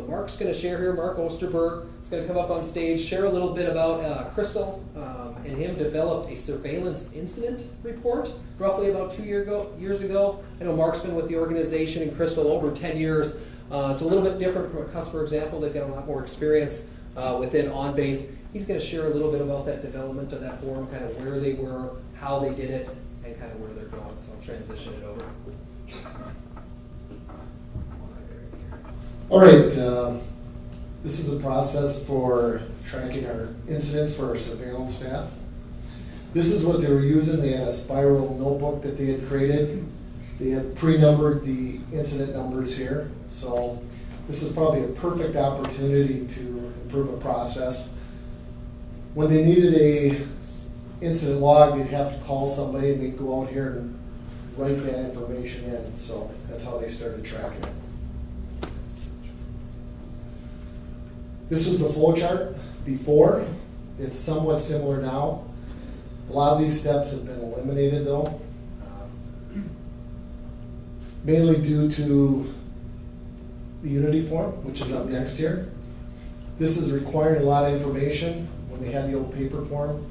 Mark's going to share here. Mark Osterberg is going to come up on stage, share a little bit about Crystal and him developed a surveillance incident report roughly about 2 years ago. I know Mark's been with the organization and Crystal over 10 years, so a little bit different from a customer example. They've got a lot more experience within OnBase. He's going to share a little bit about that development of that forum, kind of where they were, how they did it, and kind of where they're going. So I'll transition it over. All right, this is a process for tracking our incidents for our surveillance staff. This is what they were using. They had a spiral notebook that they had created. They had pre-numbered the incident numbers here. So this is probably a perfect opportunity to improve a process. When they needed a incident log, they'd have to call somebody and they'd go out here and write that information in. So that's how they started tracking it. This was the flow chart before. It's somewhat similar now. A lot of these steps have been eliminated though, mainly due to the Unity form, which is up next here. This is requiring a lot of information. When they had the old paper form,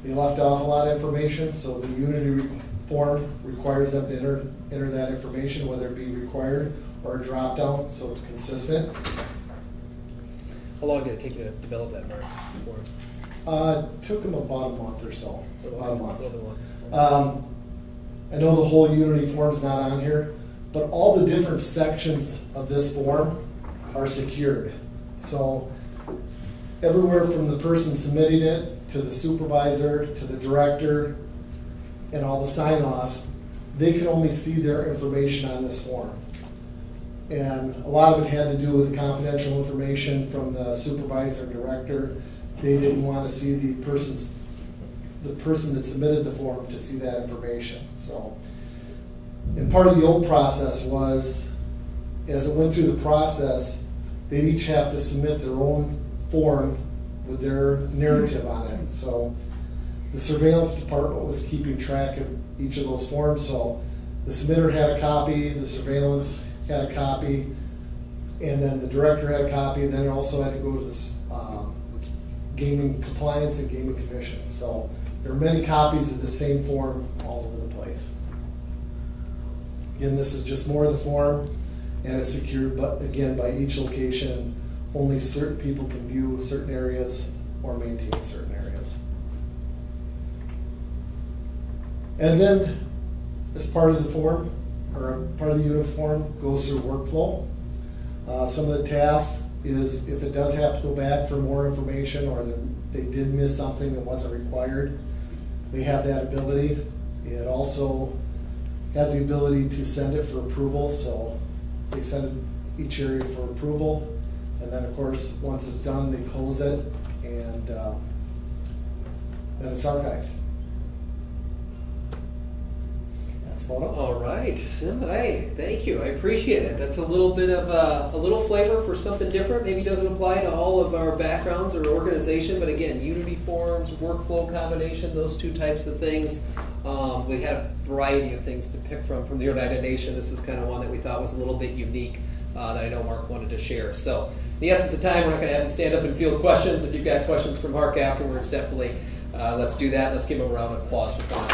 they left off a lot of information, so the Unity form requires them to enter that information, whether it be required or a drop down, so it's consistent. How long did it take you to develop that, Mark? Took them about a month or so. About a month. I know the whole Unity form's not on here, but all the different sections of this form are secured. So everywhere from the person submitting it to the supervisor to the director and all the sign-offs, they can only see their information on this form. And a lot of it had to do with the confidential information from the supervisor and director. They didn't want to see the person that submitted the form to see that information. So, and part of the old process was, as it went through the process, they each have to submit their own form with their narrative on it. So the surveillance department was keeping track of each of those forms. So the submitter had a copy, the surveillance had a copy, and then the director had a copy, and then it also had to go to the gaming compliance and gaming commission. So there are many copies of the same form all over the place. Again, this is just more of the form, and it's secured, but again, by each location. Only certain people can view certain areas or maintain certain areas. And then, as part of the form, or part of the uniform, goes through workflow. Some of the tasks is if it does have to go back for more information or they did miss something that wasn't required, they have that ability. It also has the ability to send it for approval, so they send each area for approval, and then of course once it's done they close it, and then it's archived. All right. Hey, thank you. I appreciate it. That's a little bit of a little flavor for something different. Maybe doesn't apply to all of our backgrounds or organization, but again, Unity forms, workflow combination, those two types of things. We had a variety of things to pick from the Oneida Nation. This was kind of one that we thought was a little bit unique that I know Mark wanted to share. So, in the essence of time, we're not going to have him stand up and field questions. If you've got questions for Mark afterwards, definitely let's do that. Let's give him a round of applause for coming.